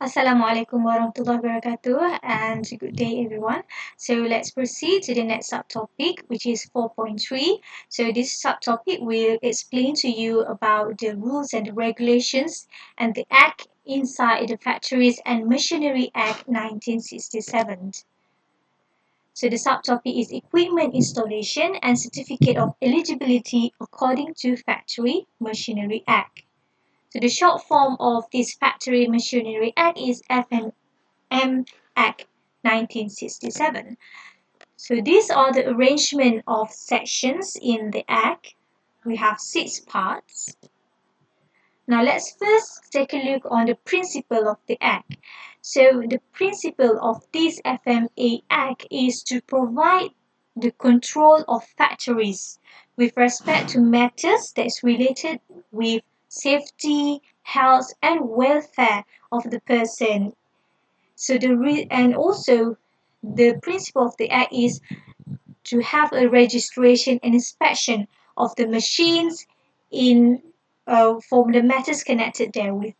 Assalamualaikum warahmatullahi wabarakatuh and good day everyone. So let's proceed to the next subtopic, which is 4.3. So this subtopic will explain to you about the rules and the regulations and the act inside the Factories and Machinery Act 1967. So the subtopic is equipment installation and certificate of eligibility according to Factory Machinery Act. So the short form of this Factory Machinery Act is FNM Act 1967. So these are the arrangement of sections in the Act. We have 6 parts. Now let's first take a look on the principle of the Act. So the principle of this FMA Act is to provide the control of factories with respect to matters that is related with safety, health and welfare of the person. So and also the principle of the Act is to have a registration and inspection of the machines in for the matters connected therewith.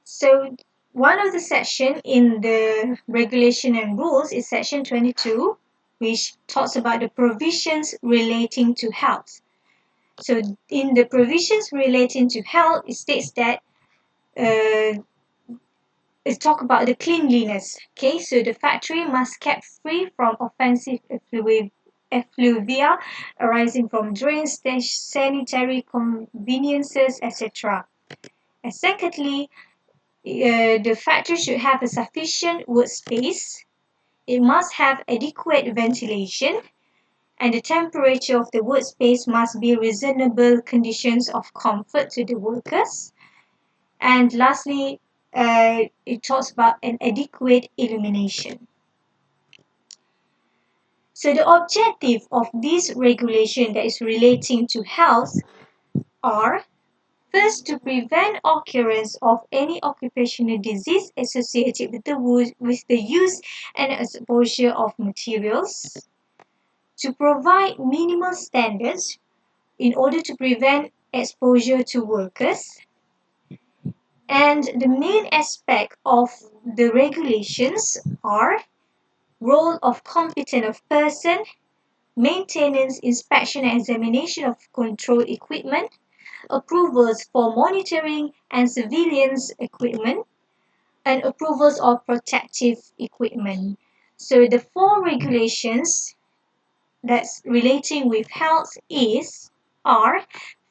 So one of the section in the regulation and rules is section 22, which talks about the provisions relating to health. So in the provisions relating to health, it states that it talk about the cleanliness. Okay, so the factory must kept free from offensive effluvia arising from drains, sanitary conveniences, etc. And secondly, the factory should have a sufficient workspace. It must have adequate ventilation, and the temperature of the workspace must be reasonable conditions of comfort to the workers. And lastly, it talks about an adequate illumination. So the objective of this regulation that is relating to health are first, to prevent occurrence of any occupational disease associated with the use and exposure of materials, to provide minimal standards in order to prevent exposure to workers, and the main aspect of the regulations are role of competent of person, maintenance, inspection and examination of control equipment, approvals for monitoring and surveillance equipment, and approvals of protective equipment. So the 4 regulations that's relating with health are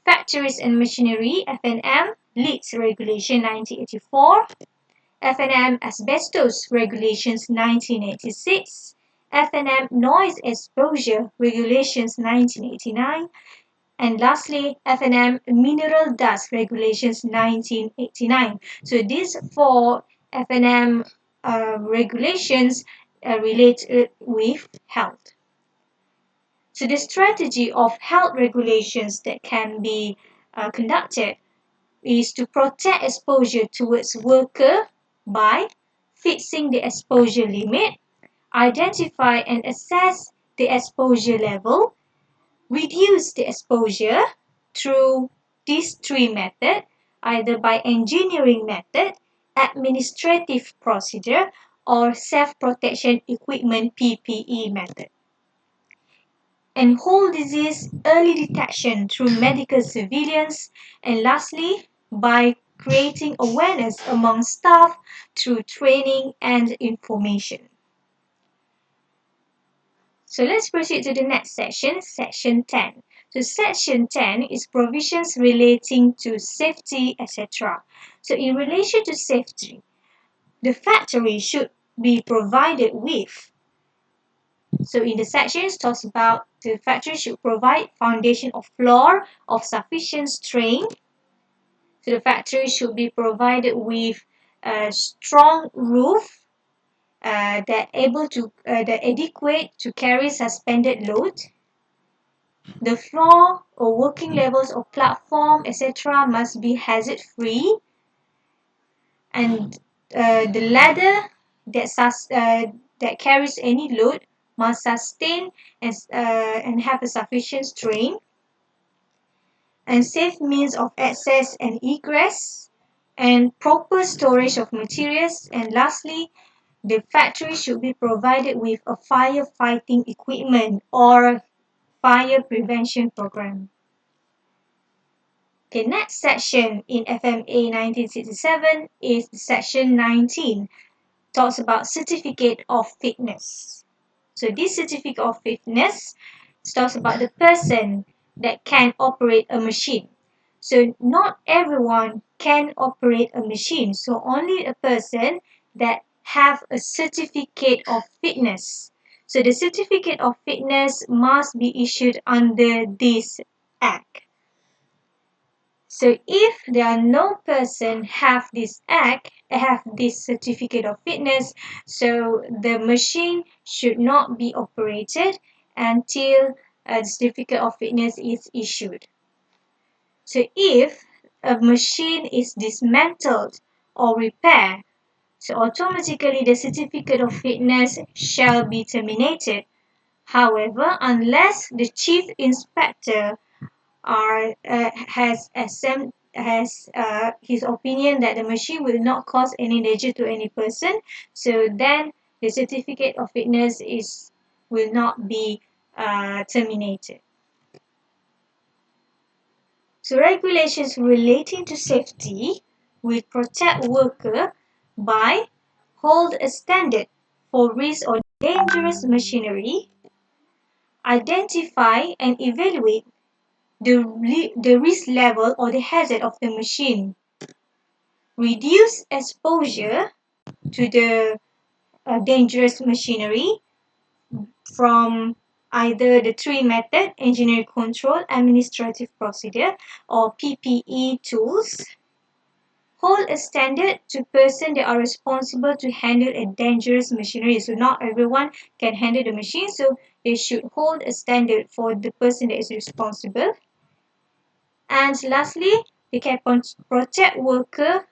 Factories and Machinery (FNM) Leaks Regulation 1984, FNM Asbestos Regulations 1986, FNM Noise Exposure Regulations 1989, and lastly, FNM Mineral Dust Regulations 1989. So these 4 FNM regulations relate with health. So the strategy of health regulations that can be conducted is to protect exposure towards worker by fixing the exposure limit, identify and assess the exposure level, reduce the exposure through these 3 methods, either by engineering method, administrative procedure, or self-protection equipment PPE method. And whole disease early detection through medical surveillance, and lastly, by creating awareness among staff through training and information. So let's proceed to the next section, section 10. So section 10 is provisions relating to safety, etc. So in relation to safety, the factory should be provided with. So in the section it talks about the factory should provide foundation of floor of sufficient strength. So the factory should be provided with a strong roof that adequate to carry suspended load. The floor or working levels of platform, etc., must be hazard free, and the ladder that carries any load must sustain and have a sufficient strength, and safe means of access and egress and proper storage of materials. And lastly, the factory should be provided with a firefighting equipment or fire prevention program. The next section in FMA 1967 is section 19, talks about certificate of fitness. So this certificate of fitness talks about the person that can operate a machine. So not everyone can operate a machine. So only a person that have a certificate of fitness. So the certificate of fitness must be issued under this act. So if there are no person have this act, have this certificate of fitness, so the machine should not be operated until a certificate of fitness is issued. So if a machine is dismantled or repaired, so automatically the certificate of fitness shall be terminated. However, unless the chief inspector has his opinion that the machine will not cause any danger to any person, so then the certificate of fitness will not be terminated. So regulations relating to safety will protect worker by hold a standard for risk or dangerous machinery, identify and evaluate the risk level or the hazard of the machine, reduce exposure to the dangerous machinery from either the three method, engineering control, administrative procedure, or PPE tools. Hold a standard to person that are responsible to handle a dangerous machinery. So not everyone can handle the machine, so they should hold a standard for the person that is responsible. And lastly, they can protect worker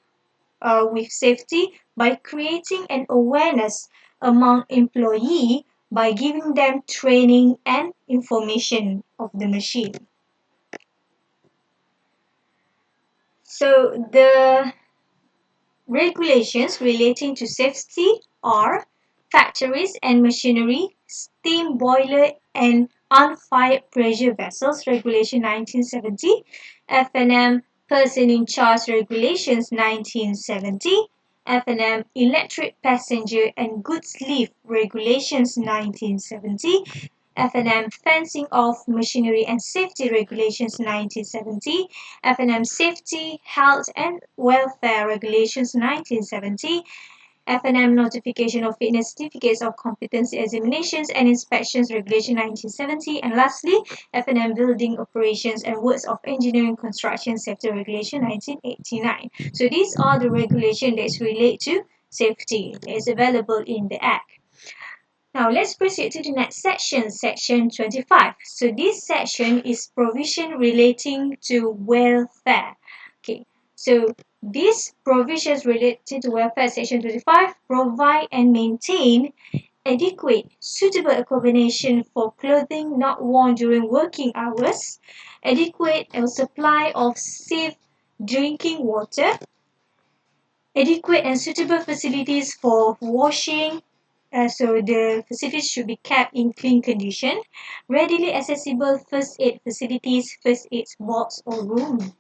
with safety by creating an awareness among employees by giving them training and information of the machine. So the regulations relating to safety are factories and machinery, steam boiler and unfired pressure vessels, Regulation 1970, F&M Person in Charge Regulations 1970, F&M Electric Passenger and Goods Lift Regulations 1970, F&M Fencing of Machinery and Safety Regulations 1970, F&M Safety, Health and Welfare Regulations 1970, F&M Notification of Fitness Certificates of Competency Examinations and Inspections Regulation 1970, and lastly, F&M Building Operations and Works of Engineering Construction Safety Regulation 1989. So these are the regulations that relate to safety that is available in the Act. Now let's proceed to the next section, section 25. So this section is provision relating to welfare. Okay, so these provisions related to welfare, section 25, provide and maintain adequate, suitable accommodation for clothing not worn during working hours, adequate supply of safe drinking water, adequate and suitable facilities for washing, so the facilities should be kept in clean condition, readily accessible first aid facilities, first aid box or room.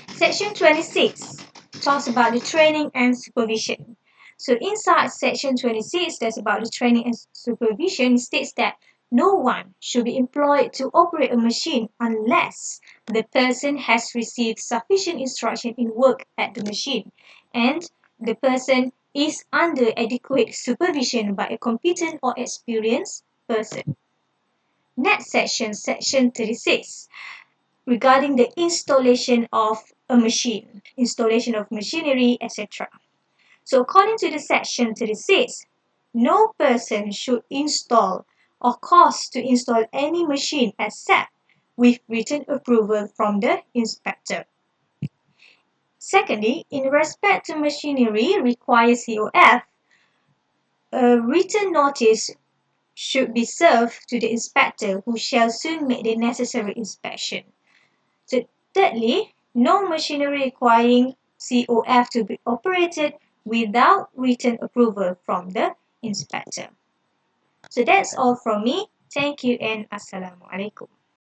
Section 26 talks about the training and supervision. So inside section 26, that's about the training and supervision, states that no one should be employed to operate a machine unless the person has received sufficient instruction in work at the machine and the person is under adequate supervision by a competent or experienced person. Next section, section 36, regarding the installation of a machine, installation of machinery, etc. So according to the section 36, no person should install or cause to install any machine except with written approval from the inspector. Secondly, in respect to machinery require COF, a written notice should be served to the inspector who shall soon make the necessary inspection. So thirdly, no machinery requiring COF to be operated without written approval from the inspector. So that's all from me. Thank you and Assalamu alaikum.